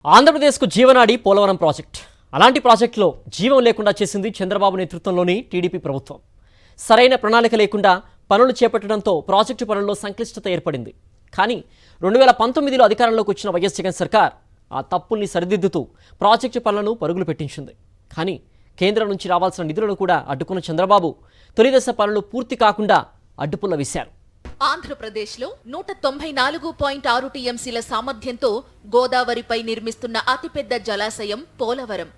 ఆంధ్రప్రదేశ్కు జీవనాడి పోలవరం ప్రాజెక్ట్. అలాంటి ప్రాజెక్టులో జీవం లేకుండా చేసింది చంద్రబాబు నేతృత్వంలోని టీడీపీ ప్రభుత్వం. సరైన ప్రణాళిక లేకుండా పనులు చేపట్టడంతో ప్రాజెక్టు పనుల్లో సంక్లిష్టత ఏర్పడింది. కానీ 2019లో అధికారంలోకి వచ్చిన వైఎస్ జగన్ సర్కార్ ఆ తప్పుల్ని సరిదిద్దుతూ ప్రాజెక్టు పనులను పరుగులు పెట్టించింది. కానీ కేంద్రం నుంచి రావాల్సిన నిధులను కూడా అడ్డుకున్న చంద్రబాబు తొలిదశ పనులు పూర్తి కాకుండా అడ్డుపుల్ల వేశారు. ఆంధ్రప్రదేశ్లో 194.6 టీఎంసీల సామర్థ్యంతో గోదావరిపై నిర్మిస్తున్న అతిపెద్ద జలాశయం పోలవరం.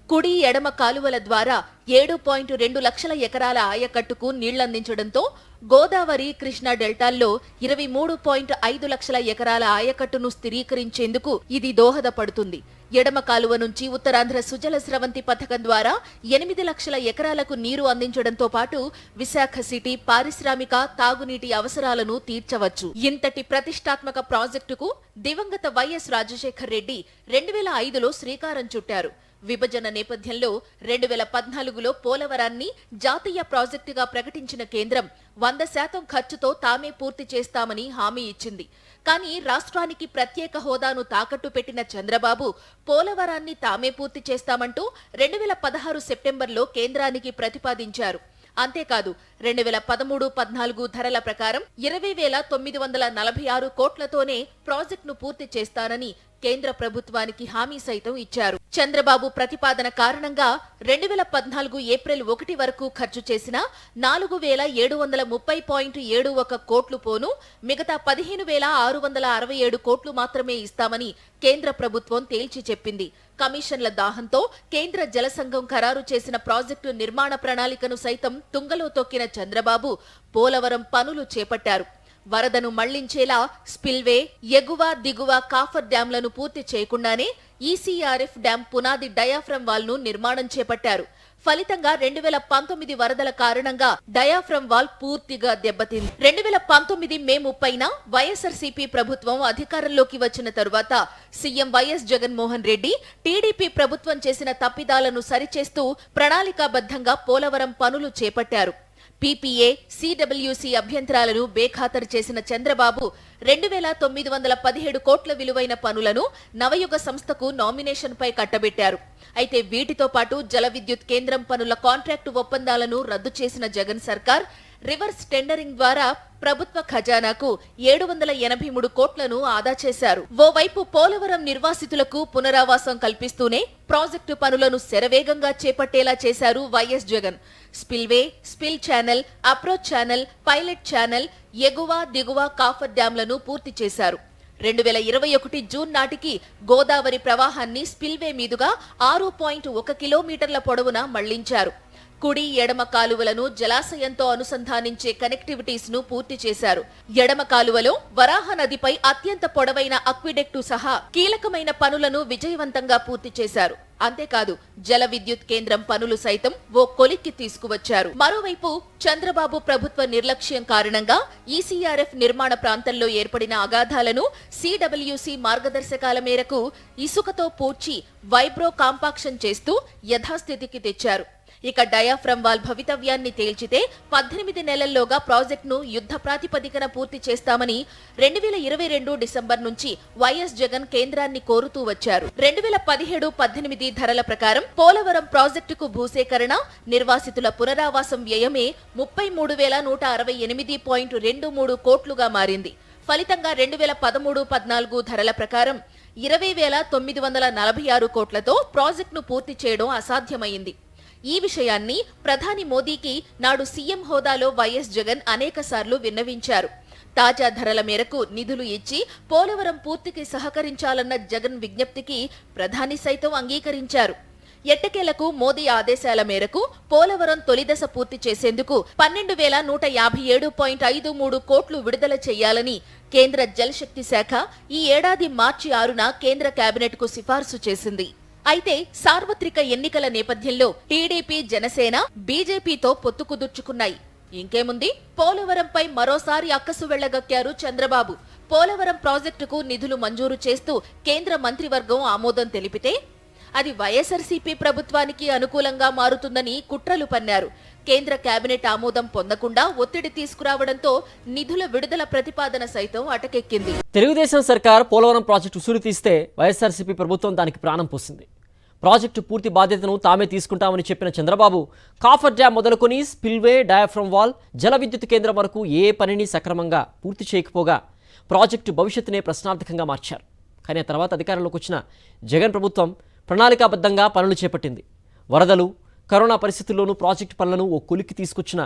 కుడి ఎడమ కాలువల ద్వారా 7.2 లక్షల ఎకరాల ఆయకట్టుకు నీళ్లందించడంతో గోదావరి కృష్ణా డెల్టాల్లో 23.5 లక్షల ఎకరాల ఆయకట్టును స్థిరీకరించేందుకు ఇది దోహదపడుతుంది. ఎడమ కాలువ నుంచి ఉత్తరాంధ్ర సుజల స్రవంతి పథకం ద్వారా 8 లక్షల ఎకరాలకు నీరు అందించడంతో పాటు విశాఖ సిటీ పారిశ్రామిక తాగునీటి అవసరాలను తీర్చవచ్చు. ఇంతటి ప్రతిష్టాత్మక ప్రాజెక్టుకు దివంగత వైఎస్ రాజశేఖర్ రెడ్డి 2005లో శ్రీకారం చుట్టారు. విభజన నేపథ్యంలో 2014లో పోలవరాన్ని జాతీయ ప్రాజెక్టుగా ప్రకటించిన కేంద్రం 100% ఖర్చుతో తామే పూర్తి చేస్తామని హామీ ఇచ్చింది. కానీ రాష్ట్రానికి ప్రత్యేక హోదాను తాకట్టు పెట్టిన చంద్రబాబు పోలవరాన్ని తామే పూర్తి చేస్తామంటూ 2016 సెప్టెంబర్లో కేంద్రానికి ప్రతిపాదించారు. అంతేకాదు 2013-14 ధరల ప్రకారం 20,946 కోట్లతోనే ప్రాజెక్టును పూర్తి చేస్తానని కేంద్ర ప్రభుత్వానికి హామీ సైతం ఇచ్చారు. చంద్రబాబు ప్రతిపాదన కారణంగా 2014 ఏప్రిల్ 1 వరకు ఖర్చు చేసిన 4,730.71 కోట్లు పోను మిగతా 15,667 కోట్లు మాత్రమే ఇస్తామని కేంద్ర ప్రభుత్వం తేల్చి చెప్పింది. కమిషన్ల దాహంతో కేంద్ర జలసంఘం ఖరారు చేసిన ప్రాజెక్టు నిర్మాణ ప్రణాళికను సైతం తుంగలో తొక్కిన చంద్రబాబు పోలవరం పనులు చేపట్టారు. వరదను మళ్లించేలా స్పిల్వే, ఎగువ దిగువ కాఫర్ డ్యాంలను పూర్తి చేయకుండానే ఈసీఆర్ఎఫ్ డ్యాం పునాది డయాఫ్రమ్ వాల్ ను నిర్మాణం చేపట్టారు. ఫలితంగా 2019 వరదల కారణంగా డయాఫ్రమ్ వాల్ పూర్తిగా దెబ్బతింది. 2019 మే 30న వైఎస్ఆర్సీపీ ప్రభుత్వం అధికారంలోకి వచ్చిన తరువాత CM YS Jaganmohan Reddy TDP ప్రభుత్వం చేసిన తప్పిదాలను సరిచేస్తూ ప్రణాళికాబద్ధంగా పోలవరం పనులు చేపట్టారు. పీపీఏ, సిడబ్ల్యూసీ అభ్యంతరాలను బేఖాతరు చేసిన చంద్రబాబు 2,917 కోట్ల విలువైన పనులను నవయుగ సంస్థకు నామినేషన్పై కట్టబెట్టారు. అయితే వీటితో పాటు జల విద్యుత్ కేంద్రం పనుల కాంట్రాక్టు ఒప్పందాలను రద్దు చేసిన జగన్ సర్కార్ రివర్స్ టెండరింగ్ ద్వారా ప్రభుత్వ ఖజానాకు 783 కోట్లను ఆదా చేశారు. ఓవైపు పోలవరం నిర్వాసితులకు పునరావాసం కల్పిస్తూనే ప్రాజెక్టు పనులను శరవేగంగా చేపట్టేలా చేశారు YS Jagan. Spillway, spill channel, approach channel, pilot channel, ఎగువ దిగువ కాఫర్ డ్యాంలను పూర్తి చేశారు. 2021 జూన్ నాటికి గోదావరి ప్రవాహాన్ని స్పిల్వే మీదుగా 6.1 కిలోమీటర్ల పొడవున మళ్లించారు. కుడి ఎడమ కాలువలను జలాశయంతో అనుసంధానించే కనెక్టివిటీస్ ను పూర్తి చేశారు. ఎడమ కాలువలో వరాహ నదిపై అత్యంత పొడవైన అక్విడెక్టు సహా కీలకమైన పనులను విజయవంతంగా పూర్తి చేశారు. అంతేకాదు జల విద్యుత్ కేంద్రం పనులు సైతం ఓ కొలిక్కి తీసుకువచ్చారు. మరోవైపు చంద్రబాబు ప్రభుత్వ నిర్లక్ష్యం కారణంగా ఈసీఆర్ఎఫ్ నిర్మాణ ప్రాంతంలో ఏర్పడిన అగాధాలను సిడబ్ల్యూసీ మార్గదర్శకాల మేరకు ఇసుకతో పూడ్చి వైబ్రో కాంపాక్షన్ చేస్తూ యథాస్థితికి తెచ్చారు. ఇక డయాఫ్రమ్ వాల్ భవితవ్యాన్ని తేల్చితే 18 నెలల్లోగా ప్రాజెక్టును యుద్ధ ప్రాతిపదికన పూర్తి చేస్తామని 2022 డిసెంబర్ నుంచి వైఎస్ జగన్ కేంద్రాన్ని కోరుతూ వచ్చారు. 2017-18 ధరల ప్రకారం పోలవరం ప్రాజెక్టుకు భూసేకరణ, నిర్వాసితుల పునరావాసం వ్యయమే 33,168.23 కోట్లుగా మారింది. ఫలితంగా 2013-14 ధరల ప్రకారం 20,946 కోట్లతో ప్రాజెక్టును పూర్తి చేయడం అసాధ్యమైంది. ఈ విషయాన్ని ప్రధాని మోదీకి నాడు సీఎం హోదాలో వైఎస్ జగన్ అనేకసార్లు విన్నవించారు. తాజా ధరల మేరకు నిధులు ఇచ్చి పోలవరం పూర్తికి సహకరించాలన్న జగన్ విజ్ఞప్తికి ప్రధాని సైతం అంగీకరించారు. ఎట్టకేలకు మోదీ ఆదేశాల మేరకు పోలవరం తొలిదశ పూర్తి చేసేందుకు 12,157.53 కోట్లు విడుదల చేయాలని కేంద్ర జలశక్తి శాఖ ఈ ఏడాది మార్చి 6న కేంద్ర కేబినెట్కు సిఫార్సు చేసింది. అయితే సార్వత్రిక ఎన్నికల నేపథ్యంలో టీడీపీ, జనసేన, బీజేపీతో పొత్తు కుదుర్చుకున్నాయి. ఇంకేముంది, పోలవరంపై మరోసారి అక్కసు వెళ్లగక్కారు చంద్రబాబు. పోలవరం ప్రాజెక్టుకు నిధులు మంజూరు చేస్తూ కేంద్ర మంత్రివర్గం ఆమోదం తెలిపితే అది వైఎస్ఆర్సీపీ ప్రభుత్వానికి అనుకూలంగా మారుతుందని కుట్రలు పన్నారు. కేంద్ర కేబినెట్ ఆమోదం పొందకుండా ఒత్తిడి తీసుకురావడంతో నిధుల విడుదల ప్రతిపాదన సైతం అటకెక్కింది. తెలుగుదేశం సర్కార్ పోలవరం ప్రాజెక్టు ఉసురు తీస్తే వైఎస్ఆర్సీపీ ప్రభుత్వం దానికి ప్రాణం పోసింది. ప్రాజెక్టు పూర్తి బాధ్యతను తామే తీసుకుంటామని చెప్పిన చంద్రబాబు కాఫర్ డ్యాం మొదలుకొని స్పిల్వే, డయాఫ్రమ్ వాల్, జల విద్యుత్ కేంద్రం వరకు ఏ పనిని సక్రమంగా పూర్తి చేయకపోగా ప్రాజెక్టు భవిష్యత్తునే ప్రశ్నార్థకంగా మార్చారు. కానీ ఆ తర్వాత అధికారంలోకి వచ్చిన జగన్ ప్రభుత్వం ప్రణాళికాబద్ధంగా పనులు చేపట్టింది. వరదలు, కరోనా పరిస్థితుల్లోనూ ప్రాజెక్టు పనులను ఓ కొలిక్కి తీసుకొచ్చిన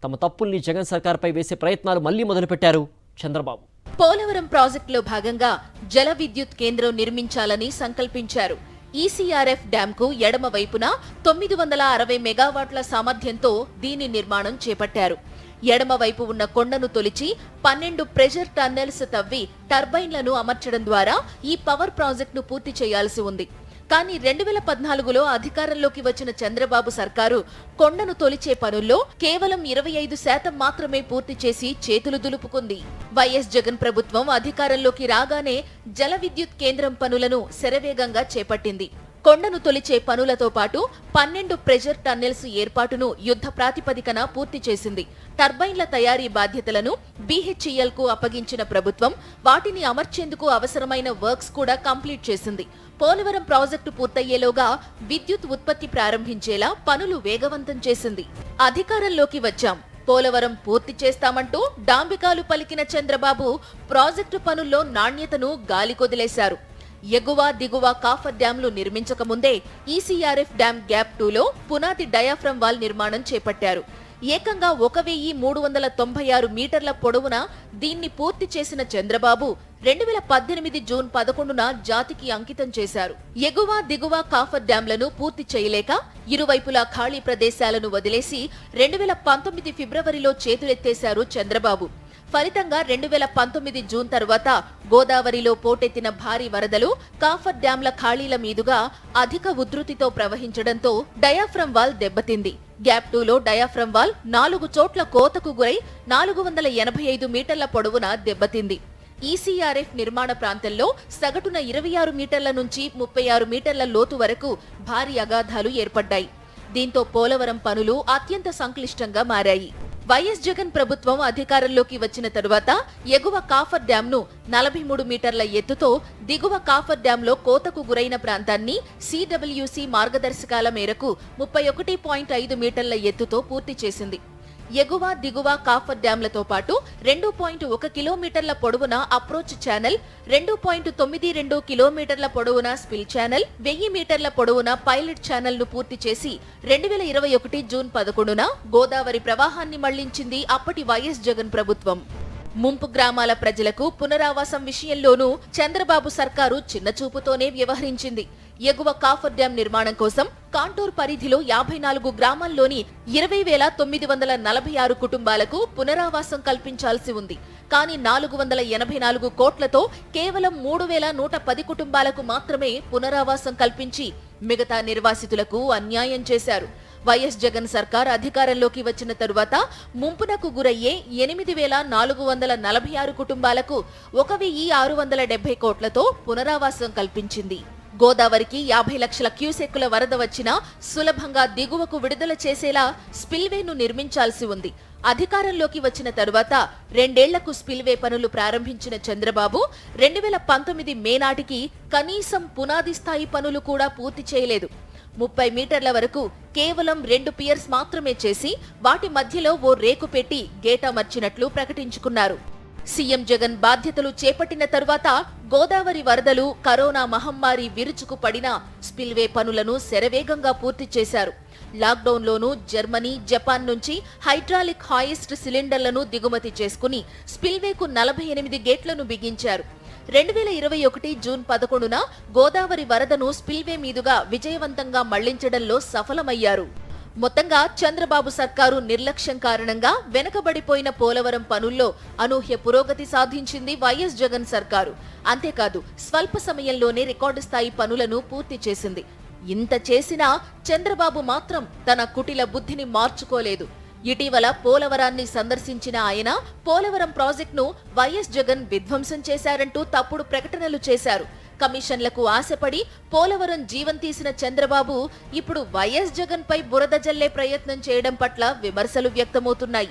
తమ తప్పుల్ని జగన్ సర్కార్పై వేసే ప్రయత్నాలు మళ్లీ మొదలుపెట్టారు చంద్రబాబు. పోలవరం ప్రాజెక్టులో భాగంగా జల విద్యుత్ కేంద్రం నిర్మించాలని సంకల్పించారు. ఈసీఆర్ఎఫ్ డ్యాంకు ఎడమ వైపున 960 మెగావాట్ల సామర్థ్యంతో దీని నిర్మాణం చేపట్టారు. ఎడమ వైపు ఉన్న కొండను తొలిచి 12 ప్రెషర్ టన్నెల్స్ తవ్వి టర్బైన్లను అమర్చడం ద్వారా ఈ పవర్ ప్రాజెక్టును పూర్తి చేయాల్సి ఉంది. కానీ 2014లో అధికారంలోకి వచ్చిన చంద్రబాబు సర్కారు కొండను తొలిచే పనుల్లో కేవలం 25% మాత్రమే పూర్తి చేసి చేతులు దులుపుకుంది. వైఎస్ జగన్ ప్రభుత్వం అధికారంలోకి రాగానే జల విద్యుత్ కేంద్రం పనులను శరవేగంగా చేపట్టింది. కొండను తొలిచే పనులతో పాటు 12 ప్రెషర్ టన్నెల్స్ ఏర్పాటును యుద్ధ ప్రాతిపదికన పూర్తి చేసింది. టర్బైన్ల తయారీ బాధ్యతలను BHEL కు అప్పగించిన ప్రభుత్వం వాటిని అమర్చేందుకు అవసరమైన వర్క్స్ కూడా కంప్లీట్ చేసింది. పోలవరం ప్రాజెక్టు పూర్తయ్యేలోగా విద్యుత్ ఉత్పత్తి ప్రారంభించేలా పనులు వేగవంతం చేసింది. అధికారంలోకి వచ్చాం, పోలవరం పూర్తి చేస్తామంటూ డాంబికాలు పలికిన చంద్రబాబు ప్రాజెక్టు పనుల్లో నాణ్యతను గాలికొదిలేశారు. ఎగువ దిగువ కాఫర్ డ్యాంలు నిర్మించకముందే ఈసీఆర్ఎఫ్ డ్యాం గ్యాప్ 2లో పునాది డయాఫ్రమ్ వాల్ నిర్మాణం చేపట్టారు. ఏకంగా 1396 మీటర్ల పొడవున దీన్ని పూర్తి చేసిన చంద్రబాబు 2018 జూన్ 11న జాతికి అంకితం చేశారు. ఎగువ దిగువ కాఫర్ డ్యాంలను పూర్తి చేయలేక ఇరువైపులా ఖాళీ ప్రదేశాలను వదిలేసి 2019 ఫిబ్రవరిలో చేతులెత్తేశారు చంద్రబాబు. ఫలితంగా 2019 జూన్ తర్వాత గోదావరిలో పోటెత్తిన భారీ వరదలు కాఫర్ డ్యాంల ఖాళీల మీదుగా అధిక ఉధృతితో ప్రవహించడంతో డయాఫ్రమ్ వాల్ దెబ్బతింది. గ్యాప్ 2లో డయాఫ్రమ్ వాల్ 4 చోట్ల కోతకు గురై 485 మీటర్ల పొడవున దెబ్బతింది. ఈసీఆర్ఎఫ్ నిర్మాణ ప్రాంతంలో సగటున 26 మీటర్ల నుంచి 36 మీటర్ల లోతు వరకు భారీ అగాధాలు ఏర్పడ్డాయి. దీంతో పోలవరం పనులు అత్యంత సంక్లిష్టంగా మారాయి. వైఎస్ జగన్ ప్రభుత్వం అధికారంలోకి వచ్చిన తరువాత ఎగువ కాఫర్ డ్యాంను 43 మీటర్ల ఎత్తుతో, దిగువ కాఫర్ డ్యాంలో కోతకు గురైన ప్రాంతాన్ని CWC మార్గదర్శకాల మేరకు 31.5 మీటర్ల ఎత్తుతో పూర్తి చేసింది. ఎగువ దిగువ కాఫర్ డ్యాంలతో పాటు 2.1 కిలోమీటర్ల పొడవున అప్రోచ్ ఛానల్, 2.92 కిలోమీటర్ల పొడవున స్పిల్ ఛానల్, 1000 మీటర్ల పొడవున పైలట్ ఛానల్ ను పూర్తి చేసి 2021 జూన్ 11న గోదావరి ప్రవాహాన్ని మళ్లించింది అప్పటి వైఎస్ జగన్ ప్రభుత్వం. ముంపు గ్రామాల ప్రజలకు పునరావాసం విషయంలోనూ చంద్రబాబు సర్కారు చిన్నచూపుతోనే వ్యవహరించింది. ఎగువ కాఫర్ డ్యాం నిర్మాణం కోసం కాంటూర్ పరిధిలో 54 గ్రామాల్లోని 20,946 కుటుంబాలకు పునరావాసం కల్పించాల్సి ఉంది. కానీ 484 కోట్లతో కేవలం 3,110 కుటుంబాలకు మాత్రమే పునరావాసం కల్పించి మిగతా నిర్వాసితులకు అన్యాయం చేశారు. వైఎస్ జగన్ సర్కార్ అధికారంలోకి వచ్చిన తరువాత ముంపునకు గురయ్యే 8,446 కుటుంబాలకు 1,670 కోట్లతో పునరావాసం కల్పించింది. గోదావరికి 50 లక్షల క్యూసెక్కుల వరద వచ్చినా సులభంగా దిగువకు విడుదల చేసేలా స్పిల్వేను నిర్మించాల్సి ఉంది. అధికారంలోకి వచ్చిన తరువాత 2 ఏళ్లకు స్పిల్వే పనులు ప్రారంభించిన చంద్రబాబు 2019 మే నాటికి కనీసం పునాది స్థాయి పనులు కూడా పూర్తి చేయలేదు. 30 మీటర్ల వరకు కేవలం 2 పియర్స్ మాత్రమే చేసి వాటి మధ్యలో ఓ రేకు పెట్టి గేట్ అమర్చినట్లు ప్రకటించుకున్నారు. సీఎం జగన్ బాధ్యతలు చేపట్టిన తరువాత గోదావరి వరదలు, కరోనా మహమ్మారి విరుచుకు పడిన స్పిల్వే పనులను శరవేగంగా పూర్తి చేశారు. లాక్డౌన్లోనూ జర్మనీ, జపాన్ నుంచి హైడ్రాలిక్ హాయిస్ట్ సిలిండర్లను దిగుమతి చేసుకుని స్పిల్వేకు 48 గేట్లను బిగించారు. 2021 జూన్ 11న గోదావరి వరదను స్పిల్వే మీదుగా విజయవంతంగా మళ్లించడంలో సఫలమయ్యారు. మొత్తంగా చంద్రబాబు సర్కారు నిర్లక్ష్యం కారణంగా వెనకబడిపోయిన పోలవరం పనుల్లో అనూహ్య పురోగతి సాధించింది వైఎస్ జగన్ సర్కారు. అంతేకాదు స్వల్ప సమయంలోనే రికార్డు స్థాయి పనులను పూర్తి చేసింది. ఇంత చేసినా చంద్రబాబు మాత్రం తన కుటిల బుద్ధిని మార్చుకోలేదు. ఇటీవల పోలవరాన్ని సందర్శించిన ఆయన పోలవరం ప్రాజెక్టును వైఎస్ జగన్ విధ్వంసం చేశారంటూ తప్పుడు ప్రకటనలు చేశారు. కమిషన్లకు ఆశపడి పోలవరం జీవం తీసిన చంద్రబాబు ఇప్పుడు వైఎస్ జగన్ పై బురద జల్లే ప్రయత్నం చేయడం పట్ల విమర్శలు వ్యక్తమవుతున్నాయి.